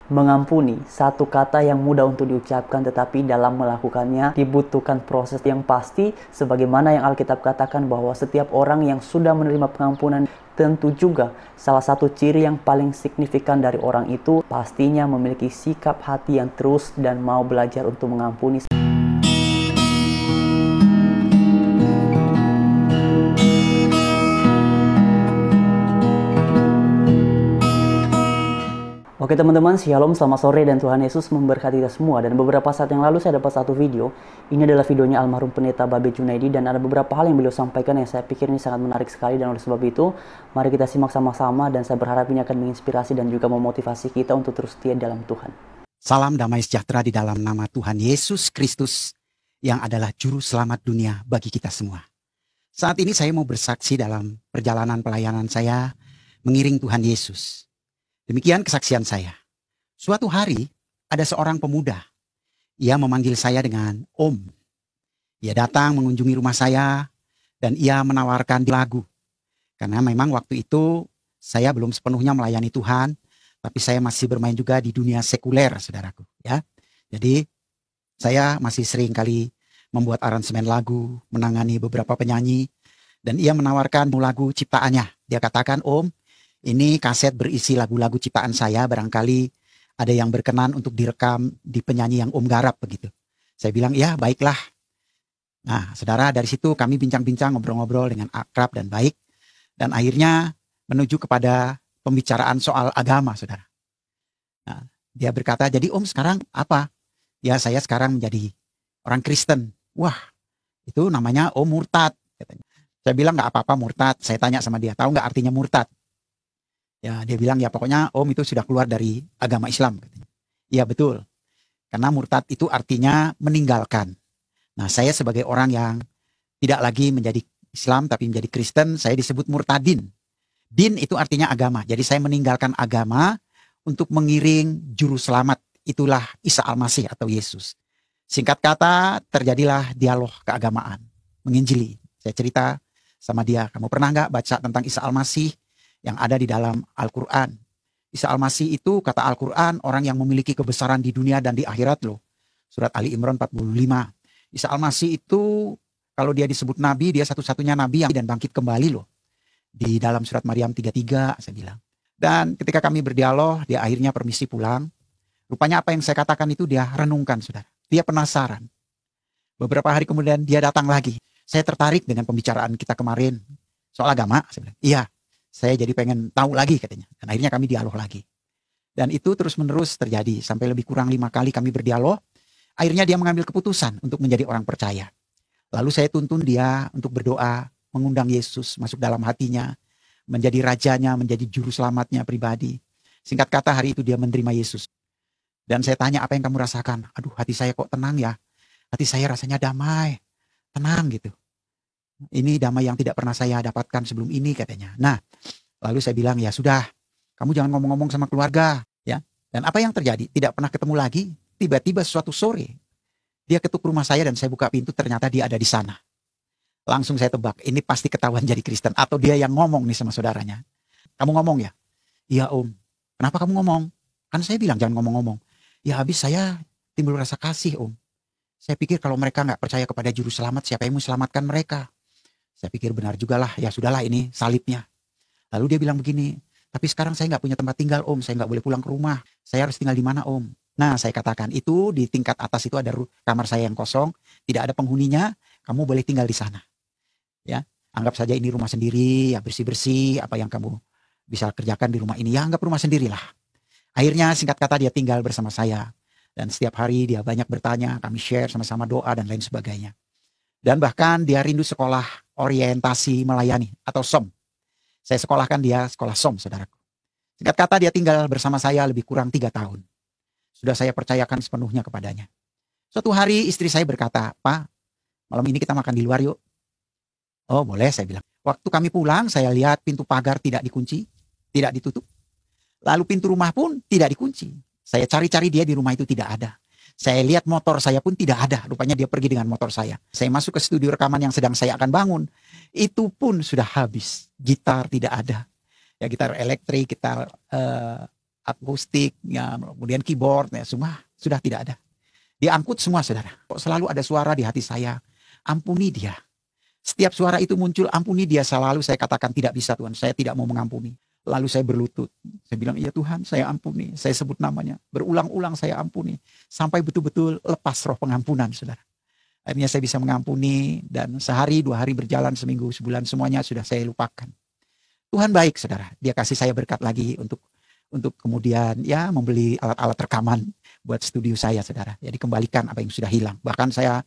Mengampuni, satu kata yang mudah untuk diucapkan tetapi dalam melakukannya dibutuhkan proses yang pasti, sebagaimana yang Alkitab katakan bahwa setiap orang yang sudah menerima pengampunan, tentu juga salah satu ciri yang paling signifikan dari orang itu pastinya memiliki sikap hati yang terus dan mau belajar untuk mengampuni. Oke teman-teman, shalom, selamat sore dan Tuhan Yesus memberkati kita semua. Dan beberapa saat yang lalu saya dapat satu video. Ini adalah videonya almarhum pendeta Babe Junaidi dan ada beberapa hal yang beliau sampaikan yang saya pikir ini sangat menarik sekali. Dan oleh sebab itu, mari kita simak sama-sama dan saya berharap ini akan menginspirasi dan juga memotivasi kita untuk terus setia dalam Tuhan. Salam damai sejahtera di dalam nama Tuhan Yesus Kristus yang adalah juru selamat dunia bagi kita semua. Saat ini saya mau bersaksi dalam perjalanan pelayanan saya mengiring Tuhan Yesus. Demikian kesaksian saya. Suatu hari ada seorang pemuda. Ia memanggil saya dengan Om. Ia datang mengunjungi rumah saya dan ia menawarkan lagu. Karena memang waktu itu saya belum sepenuhnya melayani Tuhan, tapi saya masih bermain juga di dunia sekuler, saudaraku. Ya, jadi saya masih sering kali membuat aransemen lagu, menangani beberapa penyanyi, dan ia menawarkan lagu ciptaannya. Dia katakan, Om, ini kaset berisi lagu-lagu ciptaan saya, barangkali ada yang berkenan untuk direkam di penyanyi yang Om garap begitu. Saya bilang, ya baiklah. Nah, saudara, dari situ kami bincang-bincang, ngobrol-ngobrol dengan akrab dan baik. Dan akhirnya menuju kepada pembicaraan soal agama, saudara. Nah, dia berkata, jadi Om sekarang apa? Ya, saya sekarang menjadi orang Kristen. Wah, itu namanya Om murtad. Katanya. Saya bilang, nggak apa-apa murtad. Saya tanya sama dia, tahu nggak artinya murtad? Ya, dia bilang ya pokoknya Om itu sudah keluar dari agama Islam. Iya betul. Karena murtad itu artinya meninggalkan. Nah, saya sebagai orang yang tidak lagi menjadi Islam tapi menjadi Kristen, saya disebut murtadin. Din itu artinya agama. Jadi saya meninggalkan agama untuk mengiring juru selamat. Itulah Isa Al-Masih atau Yesus. Singkat kata, terjadilah dialog keagamaan. Menginjili. Saya cerita sama dia, kamu pernah nggak baca tentang Isa Al-Masih yang ada di dalam Al-Quran? Isa Al-Masih itu kata Al-Quran orang yang memiliki kebesaran di dunia dan di akhirat loh. Surat Ali Imran 45. Isa Al-Masih itu kalau dia disebut nabi, dia satu-satunya nabi yang dan bangkit kembali loh. Di dalam surat Maryam 33 saya bilang. Dan ketika kami berdialog, dia akhirnya permisi pulang. Rupanya apa yang saya katakan itu dia renungkan, saudara. Dia penasaran. Beberapa hari kemudian dia datang lagi. Saya tertarik dengan pembicaraan kita kemarin soal agama. Saya bilang, iya. Saya jadi pengen tahu lagi katanya. Dan akhirnya kami dialog lagi. Dan itu terus menerus terjadi. Sampai lebih kurang 5 kali kami berdialog. Akhirnya dia mengambil keputusan untuk menjadi orang percaya. Lalu saya tuntun dia untuk berdoa. Mengundang Yesus masuk dalam hatinya. Menjadi rajanya, menjadi juru selamatnya pribadi. Singkat kata hari itu dia menerima Yesus. Dan saya tanya apa yang kamu rasakan? Aduh hati saya kok tenang ya. Hati saya rasanya damai. Tenang gitu. Ini damai yang tidak pernah saya dapatkan sebelum ini katanya. Nah, lalu saya bilang ya sudah, kamu jangan ngomong-ngomong sama keluarga ya. Dan apa yang terjadi? Tidak pernah ketemu lagi. Tiba-tiba suatu sore dia ketuk rumah saya dan saya buka pintu, ternyata dia ada di sana. Langsung saya tebak, ini pasti ketahuan jadi Kristen atau dia yang ngomong nih sama saudaranya. Kamu ngomong ya? Iya Om. Kenapa kamu ngomong? Kan saya bilang jangan ngomong-ngomong. Ya habis saya timbul rasa kasih Om. Saya pikir kalau mereka nggak percaya kepada juru selamat, siapa yang mau selamatkan mereka? Saya pikir benar juga lah, ya sudahlah ini salibnya. Lalu dia bilang begini, tapi sekarang saya nggak punya tempat tinggal Om, saya nggak boleh pulang ke rumah. Saya harus tinggal di mana Om? Nah saya katakan itu di tingkat atas itu ada kamar saya yang kosong, tidak ada penghuninya, kamu boleh tinggal di sana. Ya, anggap saja ini rumah sendiri, ya bersih-bersih, apa yang kamu bisa kerjakan di rumah ini, ya anggap rumah sendirilah. Akhirnya singkat kata dia tinggal bersama saya. Dan setiap hari dia banyak bertanya, kami share sama-sama doa dan lain sebagainya. Dan bahkan dia rindu sekolah orientasi melayani atau SOM. Saya sekolahkan dia sekolah SOM, saudaraku. Singkat kata dia tinggal bersama saya lebih kurang 3 tahun. Sudah saya percayakan sepenuhnya kepadanya. Suatu hari istri saya berkata, Pak, malam ini kita makan di luar yuk. Oh boleh, saya bilang. Waktu kami pulang saya lihat pintu pagar tidak dikunci, tidak ditutup. Lalu pintu rumah pun tidak dikunci. Saya cari-cari dia di rumah itu tidak ada. Saya lihat motor saya pun tidak ada. Rupanya dia pergi dengan motor saya. Saya masuk ke studio rekaman yang sedang saya akan bangun. Itu pun sudah habis. Gitar tidak ada. Ya gitar elektrik, gitar akustik, ya, kemudian keyboard, ya, semua sudah tidak ada. Diangkut semua, saudara. Kok selalu ada suara di hati saya, ampuni dia. Setiap suara itu muncul, ampuni dia. Selalu saya katakan tidak bisa Tuhan, saya tidak mau mengampuni. Lalu saya berlutut, saya bilang iya Tuhan saya ampuni. Saya sebut namanya, berulang-ulang saya ampuni. Sampai betul-betul lepas roh pengampunan, saudara. Akhirnya saya bisa mengampuni dan sehari, 2 hari berjalan, seminggu, sebulan semuanya sudah saya lupakan. Tuhan baik, saudara. Dia kasih saya berkat lagi untuk kemudian ya membeli alat-alat rekaman buat studio saya, saudara. Jadi kembalikan apa yang sudah hilang. Bahkan saya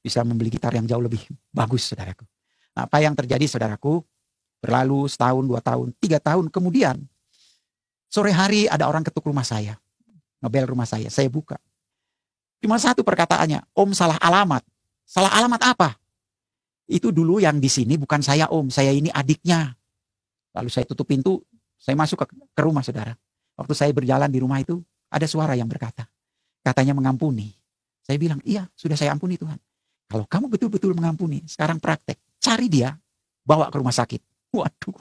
bisa membeli gitar yang jauh lebih bagus, saudaraku. Nah, apa yang terjadi, saudaraku? Berlalu setahun, 2 tahun, 3 tahun kemudian, sore hari ada orang ketuk rumah saya. Ngebel rumah saya buka. Cuma satu perkataannya, Om salah alamat. Salah alamat apa? Itu dulu yang di sini bukan saya Om, saya ini adiknya. Lalu saya tutup pintu, saya masuk ke rumah, saudara. Waktu saya berjalan di rumah itu, ada suara yang berkata, katanya mengampuni. Saya bilang, iya sudah saya ampuni Tuhan. Kalau kamu betul-betul mengampuni, sekarang praktek. Cari dia, bawa ke rumah sakit. Waduh.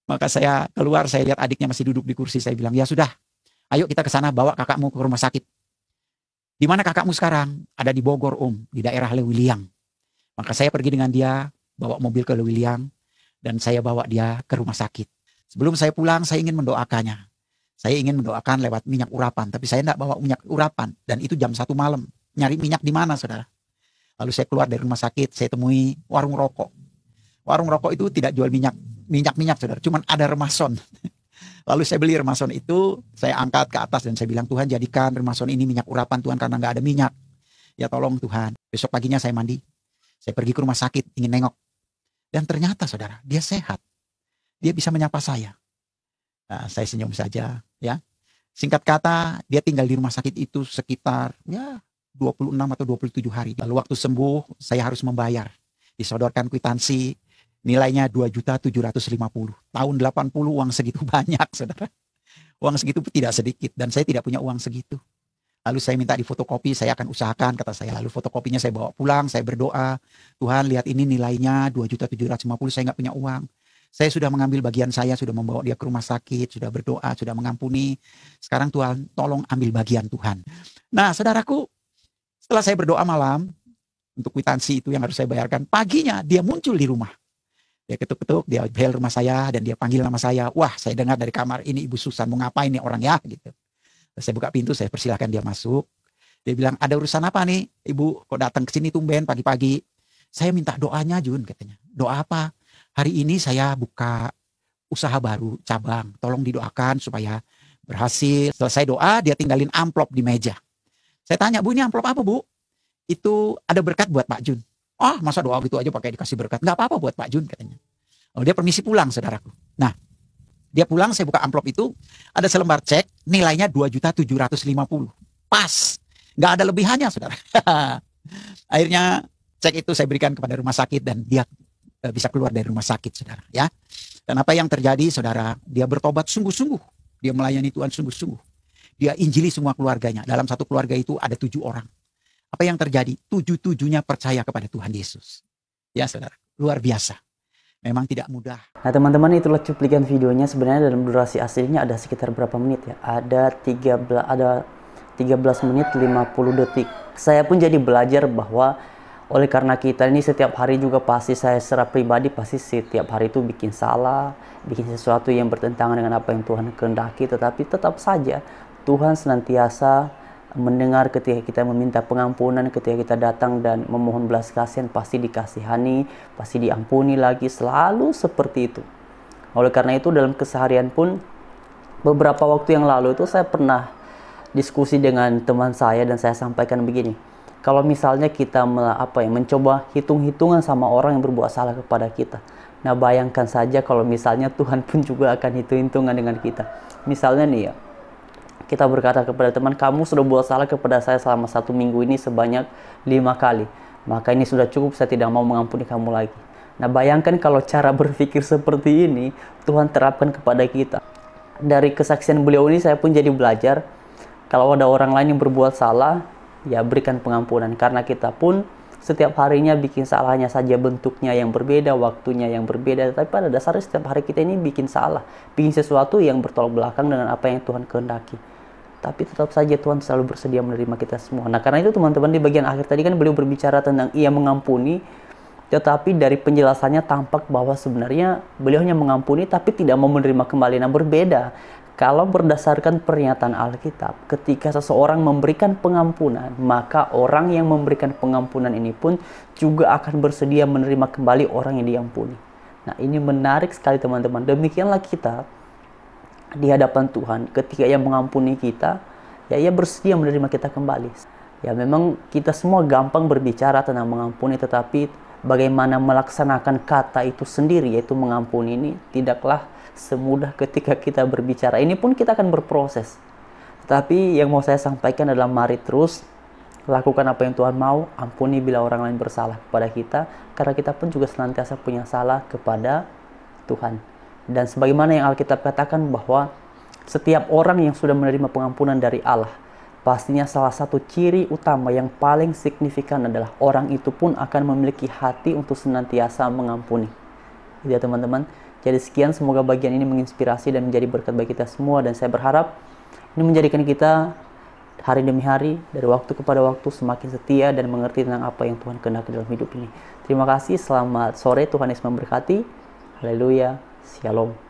Maka saya keluar, saya lihat adiknya masih duduk di kursi. Saya bilang, ya sudah, ayo kita ke sana bawa kakakmu ke rumah sakit. Di mana kakakmu sekarang? Ada di Bogor Om, di daerah Lewiliang. Maka saya pergi dengan dia, bawa mobil ke Lewiliang, dan saya bawa dia ke rumah sakit. Sebelum saya pulang, saya ingin mendoakannya. Saya ingin mendoakan lewat minyak urapan, tapi saya tidak bawa minyak urapan. Dan itu jam 1 malam. Nyari minyak di mana, saudara? Lalu saya keluar dari rumah sakit, saya temui warung rokok. Warung rokok itu tidak jual minyak, saudara. Cuman ada remason. Lalu saya beli remason itu, saya angkat ke atas dan saya bilang, Tuhan jadikan remason ini minyak urapan Tuhan karena nggak ada minyak. Ya tolong Tuhan. Besok paginya saya mandi. Saya pergi ke rumah sakit, ingin nengok. Dan ternyata saudara, dia sehat. Dia bisa menyapa saya. Nah, saya senyum saja. Ya. Singkat kata, dia tinggal di rumah sakit itu sekitar 26 atau 27 hari. Lalu waktu sembuh, saya harus membayar. Disodorkan kwitansi. Nilainya 2.750.000. Tahun 80 uang segitu banyak, saudara. Uang segitu tidak sedikit dan saya tidak punya uang segitu. Lalu saya minta difotokopi, saya akan usahakan, kata saya. Lalu fotokopinya saya bawa pulang, saya berdoa. Tuhan lihat ini nilainya 2.750.000, saya nggak punya uang. Saya sudah mengambil bagian saya, sudah membawa dia ke rumah sakit, sudah berdoa, sudah mengampuni. Sekarang Tuhan tolong ambil bagian Tuhan. Nah saudaraku, setelah saya berdoa malam, untuk kwitansi itu yang harus saya bayarkan, paginya dia muncul di rumah. Dia ketuk-ketuk, dia bel rumah saya dan dia panggil nama saya. Wah, saya dengar dari kamar, ini Ibu Susan, mau ngapain nih orang ya? Gitu. Saya buka pintu, saya persilahkan dia masuk. Dia bilang, ada urusan apa nih? Ibu kok datang ke sini tumben pagi-pagi? Saya minta doanya Jun, katanya. Doa apa? Hari ini saya buka usaha baru, cabang. Tolong didoakan supaya berhasil. Selesai doa, dia tinggalin amplop di meja. Saya tanya, Bu ini amplop apa Bu? Itu ada berkat buat Pak Jun. Oh masa doa gitu aja pakai dikasih berkat. Nggak apa-apa buat Pak Jun katanya. Oh dia permisi pulang saudaraku. Nah dia pulang, saya buka amplop itu. Ada selembar cek nilainya 2.750.000. Pas. Nggak ada lebihannya saudara. Akhirnya cek itu saya berikan kepada rumah sakit. Dan dia bisa keluar dari rumah sakit saudara. Ya. Dan apa yang terjadi saudara. Dia bertobat sungguh-sungguh. Dia melayani Tuhan sungguh-sungguh. Dia injili semua keluarganya. Dalam satu keluarga itu ada 7 orang. Apa yang terjadi? 7-7-nya percaya kepada Tuhan Yesus. Ya saudara, luar biasa. Memang tidak mudah. Nah teman-teman, itulah cuplikan videonya. Sebenarnya dalam durasi aslinya ada sekitar berapa menit ya? Ada 13 menit 50 detik. Saya pun jadi belajar bahwa oleh karena kita ini setiap hari juga pasti, saya secara pribadi pasti setiap hari itu bikin salah, bikin sesuatu yang bertentangan dengan apa yang Tuhan kehendaki. Tetapi tetap saja Tuhan senantiasa mendengar ketika kita meminta pengampunan, ketika kita datang dan memohon belas kasihan, pasti dikasihani, pasti diampuni lagi, selalu seperti itu. Oleh karena itu dalam keseharian pun, beberapa waktu yang lalu itu saya pernah diskusi dengan teman saya dan saya sampaikan begini. Kalau misalnya kita mencoba hitung-hitungan sama orang yang berbuat salah kepada kita. Nah bayangkan saja kalau misalnya Tuhan pun juga akan hitung-hitungan dengan kita. Misalnya nih ya, kita berkata kepada teman, kamu sudah buat salah kepada saya selama 1 minggu ini sebanyak 5 kali. Maka ini sudah cukup, saya tidak mau mengampuni kamu lagi. Nah bayangkan kalau cara berpikir seperti ini Tuhan terapkan kepada kita. Dari kesaksian beliau ini saya pun jadi belajar. Kalau ada orang lain yang berbuat salah, ya berikan pengampunan. Karena kita pun setiap harinya bikin salahnya saja, bentuknya yang berbeda, waktunya yang berbeda, tapi pada dasarnya setiap hari kita ini bikin salah, bikin sesuatu yang bertolak belakang dengan apa yang Tuhan kehendaki. Tapi tetap saja Tuhan selalu bersedia menerima kita semua. Nah, karena itu teman-teman, di bagian akhir tadi kan beliau berbicara tentang Ia mengampuni, tetapi dari penjelasannya tampak bahwa sebenarnya beliau hanya mengampuni tapi tidak mau menerima kembali. Nah, berbeda. Kalau berdasarkan pernyataan Alkitab, ketika seseorang memberikan pengampunan, maka orang yang memberikan pengampunan ini pun juga akan bersedia menerima kembali orang yang diampuni. Nah, ini menarik sekali teman-teman. Demikianlah kita di hadapan Tuhan, ketika Ia mengampuni kita, ya Ia bersedia menerima kita kembali. Ya, memang kita semua gampang berbicara tentang mengampuni, tetapi bagaimana melaksanakan kata itu sendiri, yaitu mengampuni ini, tidaklah semudah ketika kita berbicara. Ini pun kita akan berproses. Tapi yang mau saya sampaikan adalah mari terus lakukan apa yang Tuhan mau, ampuni bila orang lain bersalah kepada kita, karena kita pun juga senantiasa punya salah kepada Tuhan. Dan sebagaimana yang Alkitab katakan bahwa setiap orang yang sudah menerima pengampunan dari Allah, pastinya salah satu ciri utama yang paling signifikan adalah orang itu pun akan memiliki hati untuk senantiasa mengampuni. Gitu ya teman-teman. Jadi sekian, semoga bagian ini menginspirasi dan menjadi berkat bagi kita semua, dan saya berharap ini menjadikan kita hari demi hari, dari waktu kepada waktu semakin setia dan mengerti tentang apa yang Tuhan kehendaki dalam hidup ini. Terima kasih, selamat sore, Tuhan Yesus memberkati. Haleluya, Shalom.